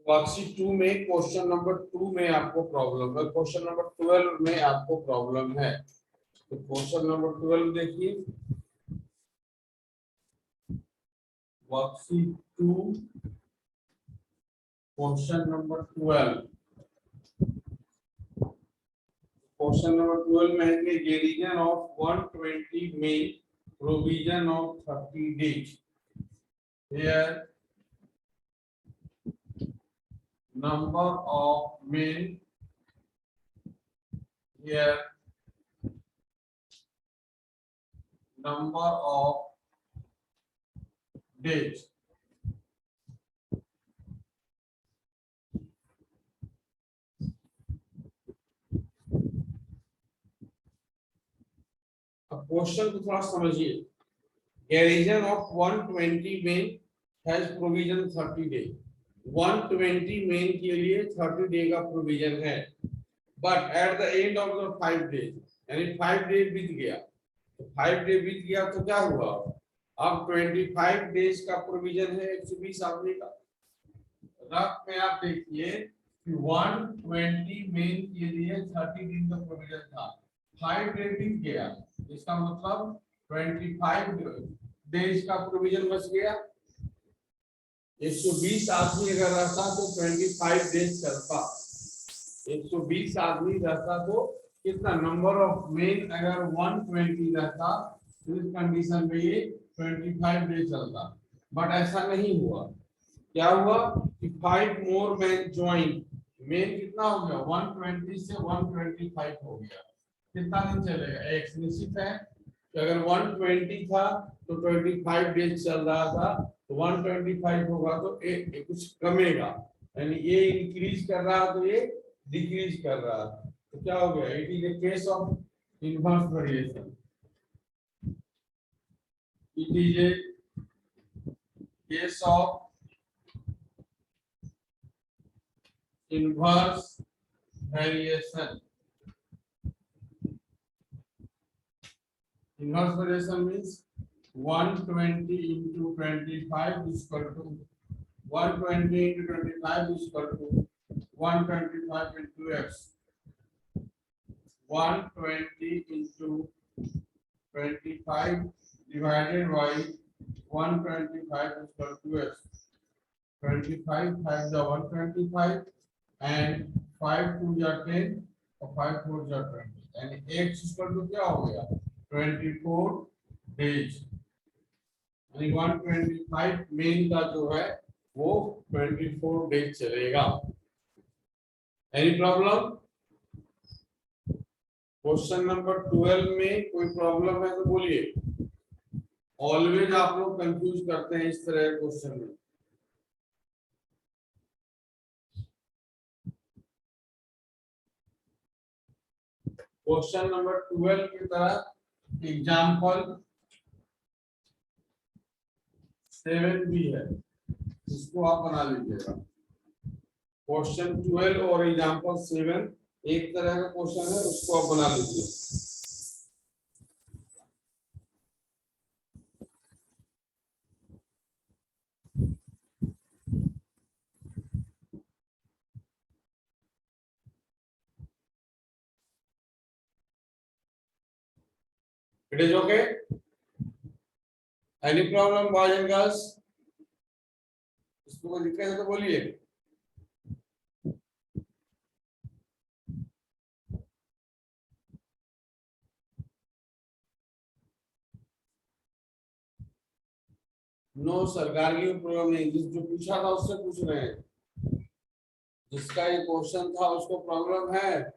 Worksheet 2 में question number 2 में आपको प्रॉब्लम है, क्वेश्चन नंबर 12 में आपको प्रॉब्लम है। तो क्वेश्चन नंबर 12 देखिए, worksheet 2 question number 12। Question number 12 में है कि रीजन ऑफ 120 में provision of 30 days here number of men here number of days अब क्वेश्चन को थोड़ा समझिए। Garrison of 120 men has provision 30 day. 120 men के लिए 30 डे का प्रोविजन है, but at the end of the 5 days, यानी 5 डे बीत गया, तो 5 डे बीत गया तो क्या हुआ, अब 25 डेज का प्रोविजन है 120 आदमी का। रफ में आप देखिए कि 120 मेन के लिए 30 दिन का प्रोविजन था, 5 डे बीत गया, इसका मतलब 25 डेज का प्रोविजन बच गया। 120 आदमी अगर रहता तो 25 डेज चलता। 120 आदमी रहता तो कितना नंबर ऑफ मेन अगर 120 रहता तो इस कंडीशन में ये 25 डेज चलता, बट ऐसा नहीं हुआ। क्या हुआ कि 5 मोर मैन ज्वाइन, मेन कितना हो गया 120 से 125 हो गया। कितना दिन चलेगा, एक निश्चित है कि अगर 120 था तो 25 डेज चल रहा था, तो 125 होगा तो एक कुछ कमेगा, यानी ये इंक्रीज कर रहा तो ये डिक्रीज कर रहा, तो क्या हो गया, it is a case of inverse variation. It is a case of inverse variation. Inverse variation means 120 into 25 is equal to 120 into 25 is equal to 125 into x. 120 into 25 divided by 125 is equal to x. 25 times the 125 and 5 2 या 10 और 5 4 या 20, यानी x equal to क्या हो गया 24 days, यानी 125 main का जो है वो 24 डेज चलेगा। Any problem? क्वेश्चन नंबर 12 में कोई प्रॉब्लम है तो बोलिए। ऑलवेज आप लोग कंफ्यूज करते हैं इस तरह के क्वेश्चन में। क्वेश्चन नंबर 12 की तरह एग्जाम्पल 7 भी है, इसको आप बना लीजिएगा। क्वेश्चन 12 और एग्जाम्पल 7 एक तरह का क्वेश्चन है, उसको आप बना लीजिए। It is okay? Any problem, boys and girls? इसको कोई दिक्कत है तो बोलिए। नो सर, गार्गी में प्रॉब्लम नहीं, जिस जो पूछा था उससे पूछ रहे हैं, जिसका ये क्वेश्चन था उसको प्रॉब्लम है।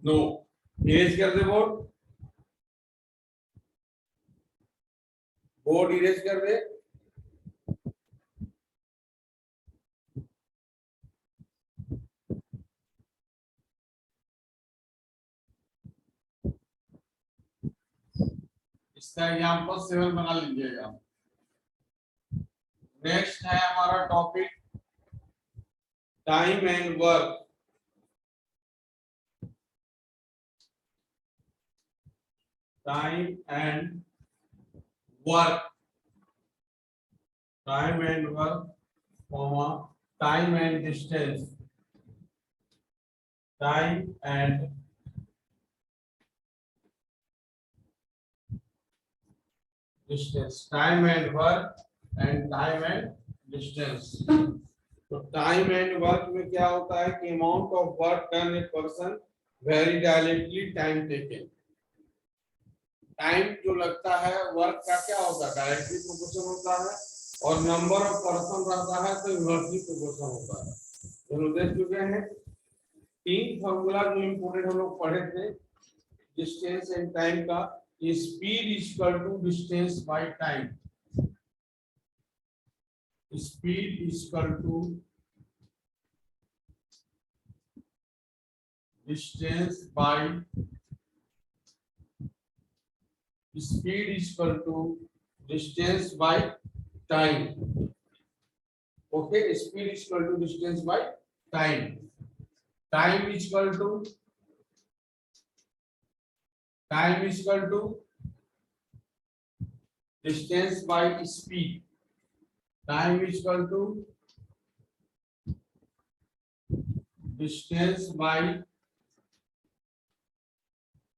नो, इरेज कर दे बोर्ड, बोर्ड इरेज कर दे। इसका एग्जांपल 7 बना लीजिएगा। नेक्स्ट है हमारा topic time and work. time and work, time and work, comma, time and distance, time and distance, time and work and time and distance. तो time and work में क्या होता है कि amount of work done a person very directly time taken, time जो लगता है work का क्या होता है डायरेक्टली प्रोपोर्शन होता है, और नंबर ऑफ पर्सन रहता है तो इनवर्सली प्रोपोर्शन होता है। तो देख चुके हैं तीन फॉर्मूला जो इंपोर्टेंट हम लोग पढ़े थे डिस्टेंस एंड टाइम का, speed is equal to distance by time, speed is equal to distance by, speed is equal to distance by time. Okay, speed is equal to distance by time, time is equal to distance by speed, time is equal to distance by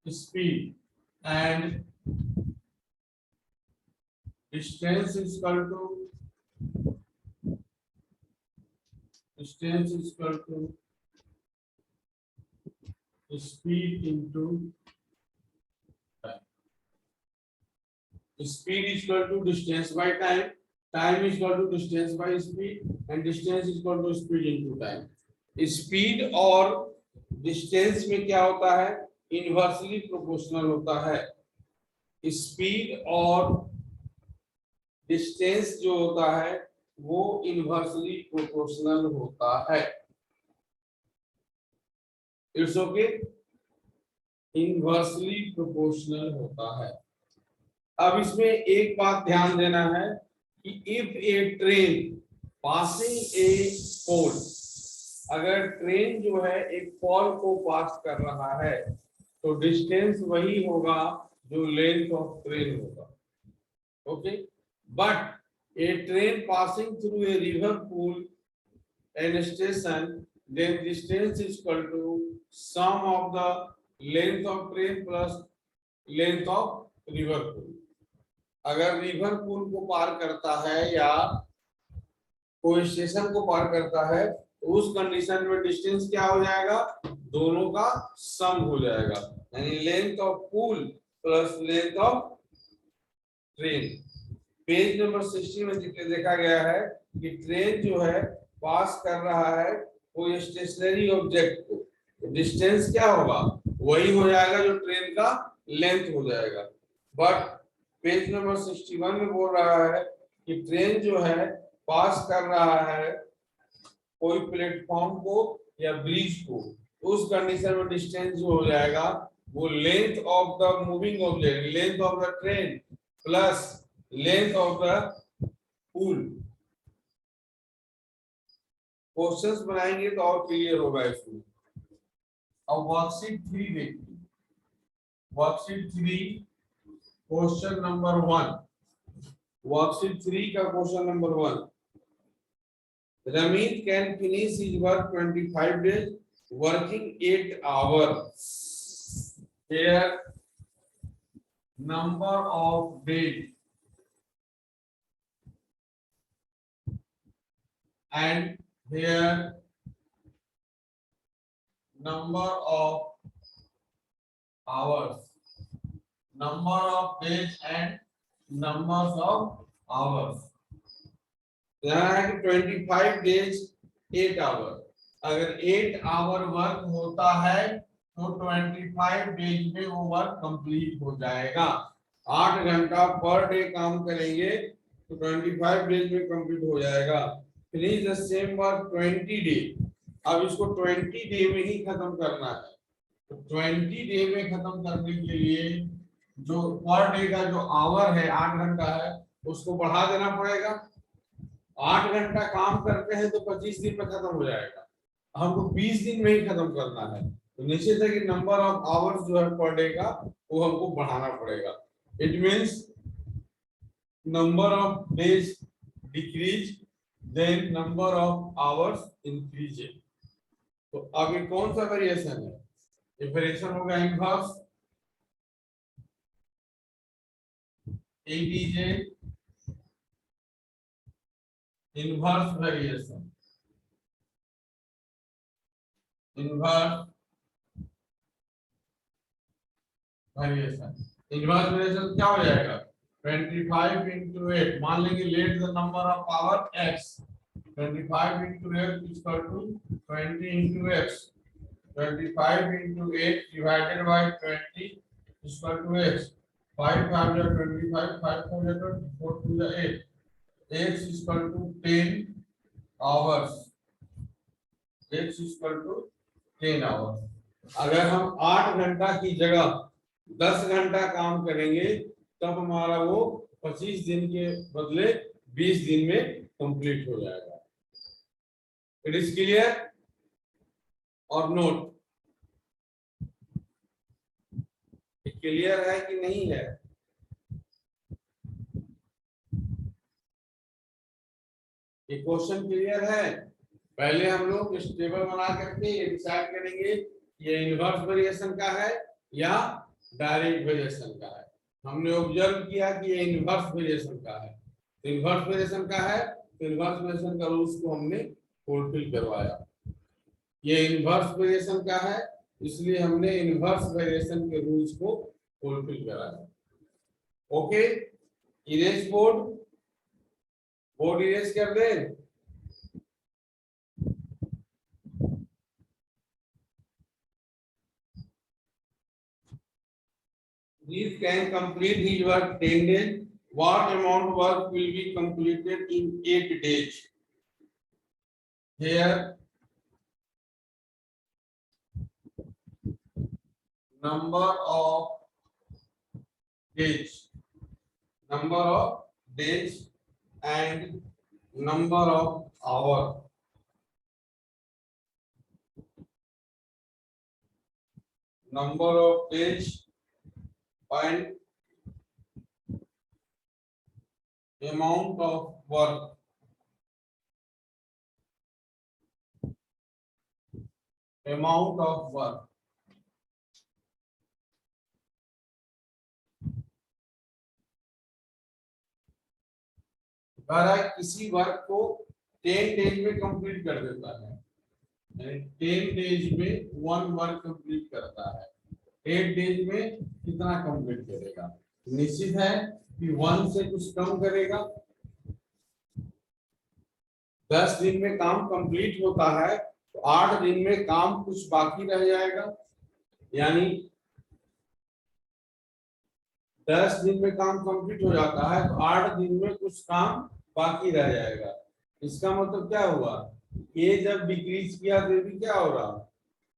speed, and distance is equal to speed into time. Speed is equal to distance by time, time is equal to distance by speed, and distance is equal to speed into time. Speed और distance में क्या होता है inversely proportional होता है। Speed और distance जो होता है वो इनवर्सली प्रोपोर्शनल होता है। इट्स ओके, इनवर्सली प्रोपोर्शनल होता है। अब इसमें एक बात ध्यान देना है कि इफ ए ट्रेन पासिंग ए पोल, अगर ट्रेन जो है एक पोल को पास कर रहा है तो डिस्टेंस वही होगा जो लेंथ ऑफ ट्रेन होगा। Okay, but a train passing through a river पूल and station, then distance is equal to sum of the length of train plus length of river पूल। अगर रिवर पूल को पार करता है या कोई स्टेशन को पार करता है तो उस कंडीशन में डिस्टेंस क्या हो जाएगा, दोनों का सम हो जाएगा, यानी length of pool plus length of train. Page number 60 में देखा गया है कि ट्रेन जो है पास कर रहा है कोई स्टेशनरी ऑब्जेक्ट को, तो डिस्टेंस क्या होगा, वही हो जाएगा जो ट्रेन का लेंथ हो जाएगा। बट पेज नंबर 61 में बोल रहा है कि ट्रेन जो है पास कर रहा है कोई प्लेटफॉर्म को या ब्रिज को, उस कंडीशन में डिस्टेंस जो हो जाएगा वो length of the moving object, length of the train plus length of the pool. Questions बनाएंगे तो और क्लियर होगा इसमें। अब वर्कशीट 3 देखिए, वर्कशीट 3 क्वेश्चन नंबर 1, वर्कशीट 3 का question number 1, Ramit can finish his work 25 days working 8 hours. Here number of days and here number of hours, number of days and numbers of hours। यहाँ है कि 25 days 8 our, अगर 8 our work होता है तो 25 days में वो work complete हो जाएगा। 8 घंटा पर डे काम करेंगे तो 25 डेज में कंप्लीट हो जाएगा। Finish the same work 20 day, अब इसको 20 डे में ही खत्म करना है, तो 20 डे में खत्म करने के लिए जो पर डे का जो आवर है 8 घंटा है उसको बढ़ा देना पड़ेगा। 8 घंटा काम करते हैं तो 25 दिन में खत्म हो जाएगा, हमको 20 दिन में ही खत्म करना है, तो निश्चित है कि नंबर ऑफ आवर्स जो है पर डे का वो हमको बढ़ाना पड़ेगा। It means number of days decrease then number of hours increase. तो अब ये कौन सा वेरिएशन है? ये वेरिएशन होगा inverse ADJ inverse variation. Inverse variation क्या हो जाएगा? 25 into 8, मान लेंगे let the number of power x, 25 into 8 is equal to 20 into x, 25 into 8 divided by 20 is equal to x, 5 5 is 25, 5 4 is 24, 2 is 8, x is equal to 10 hours, x is equal to 10 hours। अगर हम 8 घंटा की जगह 10 घंटा काम करेंगे तब हमारा वो 25 दिन के बदले 20 दिन में कंप्लीट हो जाएगा। इट इज क्लियर और नोट? क्लियर है कि नहीं है? ये क्वेश्चन क्लियर है? पहले हम लोग इस टेबल बना करके ये डिसाइड करेंगे ये इनवर्स वेरिएशन का है या डायरेक्ट वेरिएशन का है। हमने ऑब्जर्व किया कि ये इनवर्स वेरिएशन का है। इनवर्स वेरिएशन का है तो इनवर्स वेरिएशन का रूल्स को हमने फुलफिल करवाया। ये इनवर्स वेरिएशन का है इसलिए हमने इनवर्स वेरिएशन के रूल्स को फुलफिल कराया। ओके, इरेज बोर्ड इरेज कर दें। This can complete his work 10 days. What amount work will be completed in 8 days? Here, number of days and number of hours. Number of days and amount of work. Amount of work. अगर किसी work को 10 days में complete कर देता है, 10 days में 1 work complete करता है, 8 डेज में कितना कंप्लीट करेगा? निश्चित है कि 1 से कुछ कम करेगा। 10 दिन में काम कंप्लीट होता है तो 8 दिन में काम कुछ बाकी रह जाएगा, यानी 10 दिन में काम कंप्लीट हो जाता है तो 8 दिन में कुछ काम बाकी रह जाएगा। इसका मतलब क्या हुआ? ये जब डिक्रीज किया तो भी क्या हो रहा?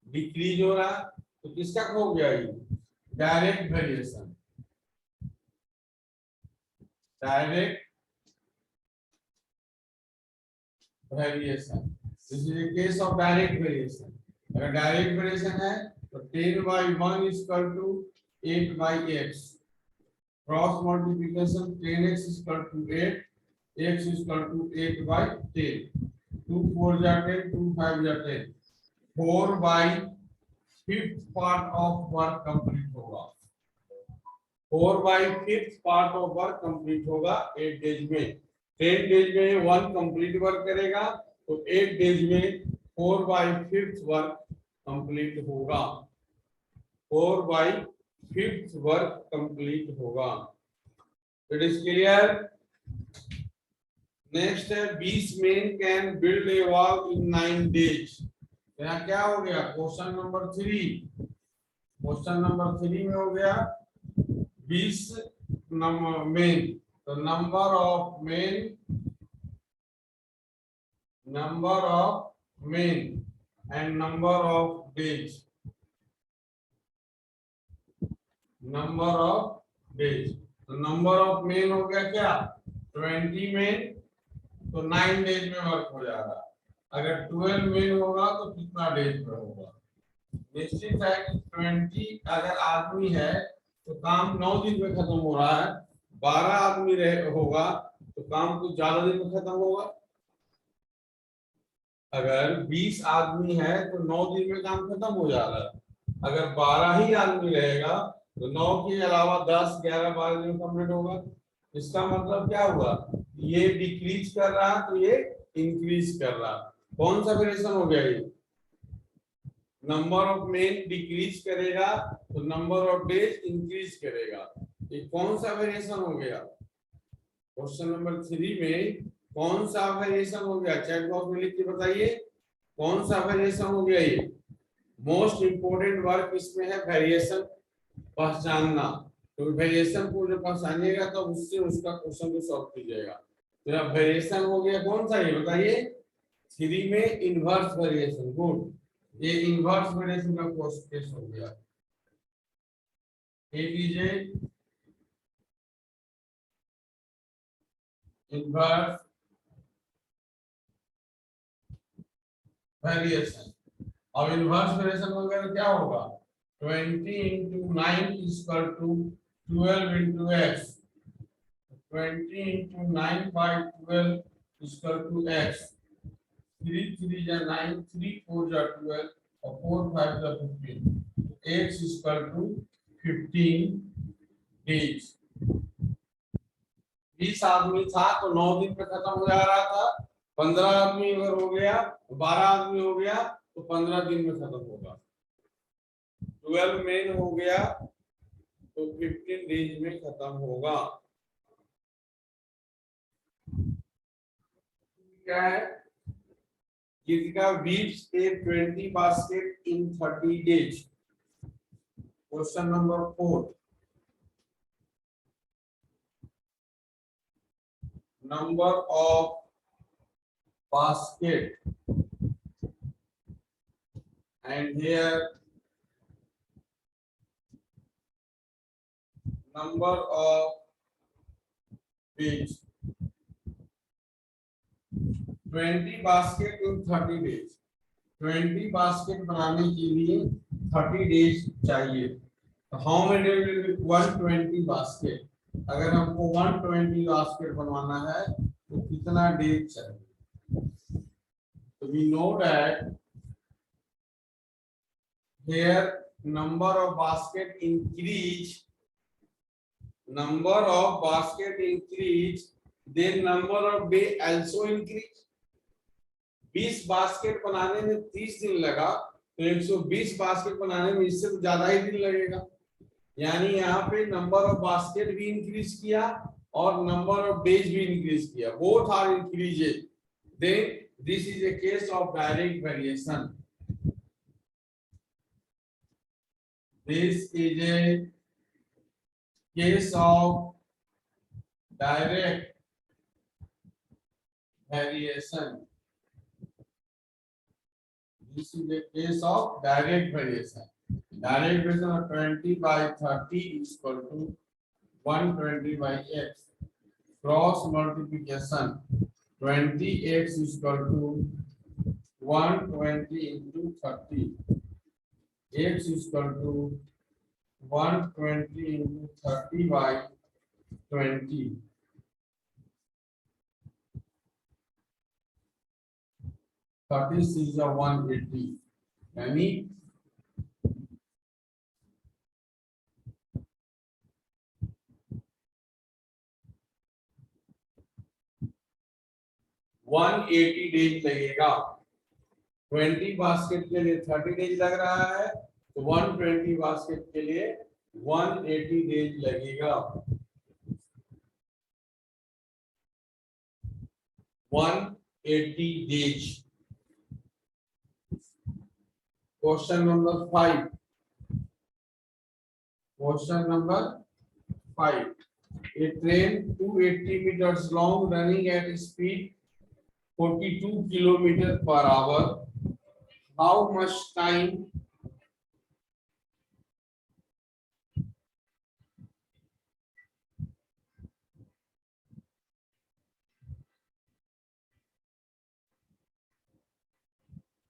डिक्रीज हो रहा। तो किसका हो गया? ये direct variation. Direct variation, this is the case of direct variation. अगर डायरेक्ट वेरिएशन है तो 10/1 is equal to 8/x, cross multiplication 10x is equal to 8, x is equal to 8/10, 2 4 जा 10, 2 5 जा 10, 4/5 पार्ट ऑफ वर्क कंप्लीट होगा। 4/5 part of work complete होगा 8 days में। 10 days में 1 complete work करेगा तो 8 डेज में 4/5 वर्क कंप्लीट होगा। 4/5 वर्क कंप्लीट होगा। It is clear? नेक्स्ट है 20 men can build a wall in 9 days। यहाँ क्या हो गया? Question number 3। क्वेश्चन नंबर 3 में हो गया 20 men। तो number of men and number of days। Number of days, तो नंबर ऑफ men हो गया क्या? 20 men, तो 9 डेज में वर्क हो जाएगा। अगर 12 men होगा तो कितना डेज में होगा? निश्चित है कि 20 अगर आदमी है तो काम 9 दिन में खत्म हो रहा है, 12 आदमी रहे होगा तो काम कुछ ज्यादा दिन में खत्म होगा। अगर 20 आदमी है तो 9 दिन में काम खत्म हो जा रहा है, अगर 12 ही आदमी रहेगा तो 9 के अलावा 10, 11, 12 दिन में कंप्लीट होगा। इसका मतलब क्या हुआ, ये डिक्रीज कर रहा तो ये इंक्रीज कर रहा। कौन सा वेरिएशन हो गया, ये नंबर ऑफ मेन डिक्रीज करेगा तो नंबर ऑफ डेज इंक्रीज करेगा। ये कौन सा वेरिएशन हो गया, क्वेश्चन नंबर 3 में कौन सा वेरिएशन हो गया, चैट बॉक्स में लिख के बताइए कौन सा वेरिएशन हो गया। ये मोस्ट इंपोर्टेंट वर्क इसमें है वेरिएशन पहचानना, तो वेरिएशन को जो पहचानिएगा तो उससे उसका क्वेश्चन को सॉल्व कीजिएगा। तो अब वेरिएशन हो गया कौन सा, ये बताइए 3 में इनवर्स वेरिएशन। गुड, ये इनवर्स वेरिएशन का केस हो गया। ए लीजिए इनवर्स वेरिएशन। अब इनवर्स वेरिएशन वगैरह क्या होगा, 20 into 9 is equal to 12 into x, 20 into 9 by 12 is equal to x, 3 3 जा 9, 3 4 जा 12 और 4 5 जा 15, x is equal to 15 days। 20 आदमी था तो 9 दिन में खत्म हो जा रहा था, 15 आदमी अगर हो गया, 12 आदमी हो गया तो 15 दिन में खत्म होगा, 12 मेन हो गया तो 15 डेज में खत्म होगा। क्या है, किसका weaves A 20 basket in 30 days. Question number 4, number of basket and here number of days, 20 basket in 30 days। 20 basket बनाने के लिए 30 डेज चाहिए, तो how many days will be 120 basket. अगर हमको 120 बास्केट बनवाना है तो कितना डेज चाहिए, तो we know that here number of basket increase, number of basket increase, then number of day also increase। 20 basket बनाने में 30 दिन लगा तो 120 बास्केट बनाने में इससे ज्यादा ही दिन लगेगा, यानी यहाँ पे नंबर ऑफ बास्केट भी इंक्रीज किया और नंबर ऑफ डेज भी इंक्रीज किया, both are increased, then this is a case of direct variation. This is a case of direct variation. This is a case of direct variation. Direct variation of 20 by 30 is equal to 120 by x. Cross multiplication, 20x is equal to 120 into 30. X is equal to 120 into 30 by 20. 36 is 180, यानी 180 days लगेगा। 20 basket के लिए 30 days लग रहा है तो 120 basket के लिए 180 डेज लगेगा। 180 days. Question number 5, question number 5, a train 280 meters long running at speed 42 kilometers per hour, how much time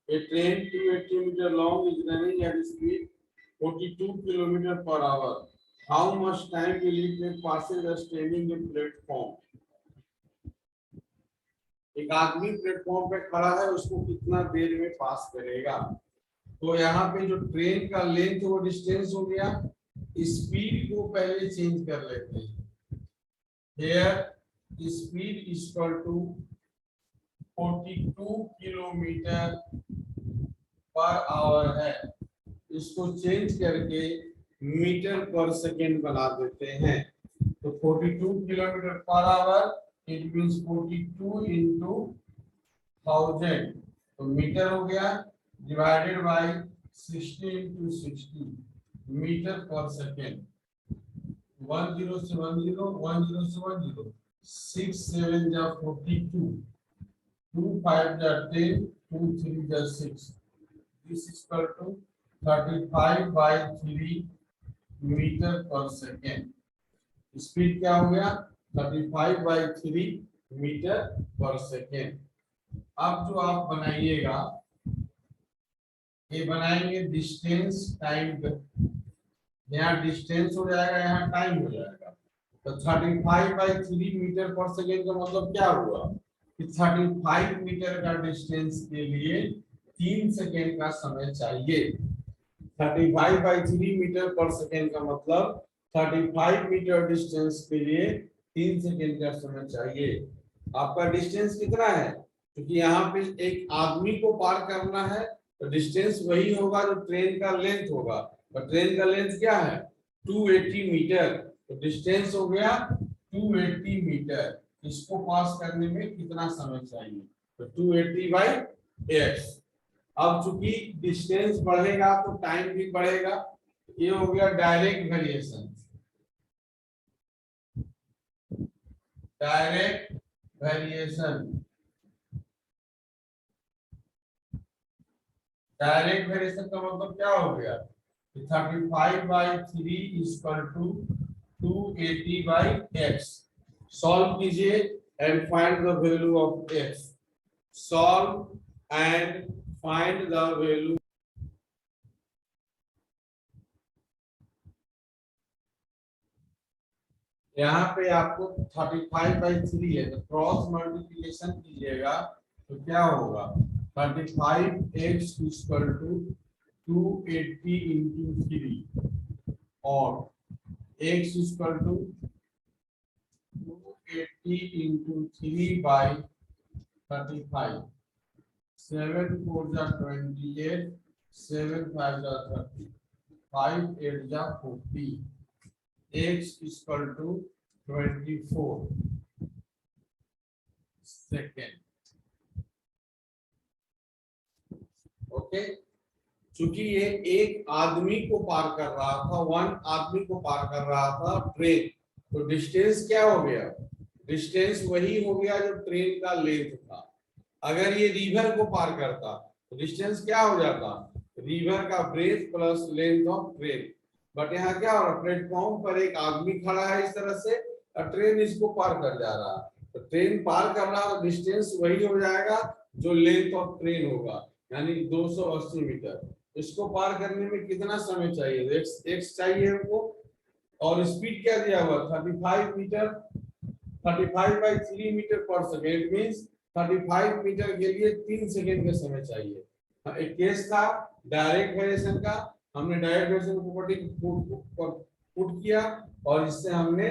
a train 280 meters long is running at speed 42 kilometers per hour, how much time will it take passenger standing in platform. एक आदमी platform पे खड़ा है, उसको कितना देर में पास करेगा। तो यहाँ पे जो ट्रेन का लेंथ वो डिस्टेंस हो गया, स्पीड को पहले चेंज कर लेते हैं। Here speed is equal to 42 kilometre per hour है, इसको चेंज करके मीटर पर सेकेंड बना देते हैं। तो 42 kilometre per hour it means 42 into 1000, तो मीटर हो गया, डिवाइडेड बाय 60 इंटू 60 मीटर पर सेकेंड। 10 से 10, 10 से 10, 6 7 जा 42, 2 5 जा 10, 2 3 जा 6, this is equal to 35 by 3 metre पर सेकेंड। स्पीड क्या हो गया 35 by 3 मीटर पर सेकेंड। अब जो आप बनाइएगा, ये बनाएंगे डिस्टेंस टाइम, यहाँ डिस्टेंस हो जाएगा, यहाँ टाइम हो जाएगा। तो 35 by 3 मीटर पर सेकेंड का मतलब क्या हुआ कि 35 मीटर का डिस्टेंस के लिए 3 सेकेंड का समय चाहिए। 35 by 3 मीटर पर सेकेंड का मतलब 35 मीटर डिस्टेंस के लिए 3 सेकेंड का समय चाहिए। आपका डिस्टेंस कितना है, क्योंकि यहाँ पे एक आदमी को पार करना है, तो डिस्टेंस वही होगा जो ट्रेन का लेंथ होगा। और ट्रेन का लेंथ क्या है 280 मीटर, तो डिस्टेंस हो गया 280 मीटर। इसको पास करने में कितना समय चाहिए, तो 280 by x। अब चूंकि डिस्टेंस बढ़ेगा तो टाइम भी बढ़ेगा। ये हो गया direct variation. Direct variation, direct variation का मतलब क्या हो गया 35 by 3 is equal to 280 by x। Solve कीजिए and find the value of x। Solve and find the value. यहाँ पे आपको 35 by 3 है, तो क्रॉस मल्टीप्लिकेशन कीजिएगा तो क्या होगा 35x इक्वल टू 280 इंटू 3 और x equal to 280 into 3 by 35। 7 4 जा 28, 7 5 जा 30, 5 8 जा 40, x equal to 24 second. Okay, चूंकि ये एक आदमी को पार कर रहा था, वन आदमी को पार कर रहा था ट्रेन, तो डिस्टेंस क्या हो गया, डिस्टेंस वही हो गया जो ट्रेन का लेंथ था। अगर ये रिवर को पार करता तो डिस्टेंस क्या हो जाता, रिवर का breadth plus length of train. But यहाँ क्या हो रहा, प्लेटफॉर्म पर एक आदमी खड़ा है इस तरह से और ट्रेन इसको पार कर जा रहा है, तो ट्रेन पार कर रहा है, डिस्टेंस वही हो जाएगा जो लेंथ ऑफ ट्रेन होगा, यानी 280 मीटर। इसको पार करने में कितना समय चाहिए, एक्स चाहिए हमको, और स्पीड क्या दिया हुआ 35 मीटर, 35 by 3 मीटर पर सेकेंड मींस 35 मीटर के लिए 3 सेकेंड का समय चाहिए। एक केस था डायरेक्ट वेरिएशन का, हमने डायरेक्ट वेरिएशन प्रॉपर्टी पुट किया और इससे हमने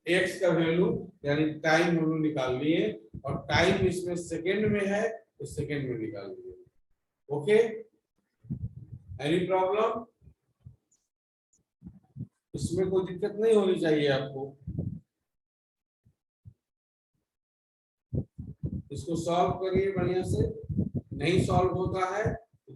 x का वैल्यू यानी टाइम वैल्यू निकाल लिए, और टाइम इसमें सेकेंड में है तो सेकेंड में निकाल लिए। ओके, एनी प्रॉब्लम, इसमें कोई दिक्कत नहीं होनी चाहिए आपको। इसको सॉल्व करिए बढ़िया से, नहीं सॉल्व होता है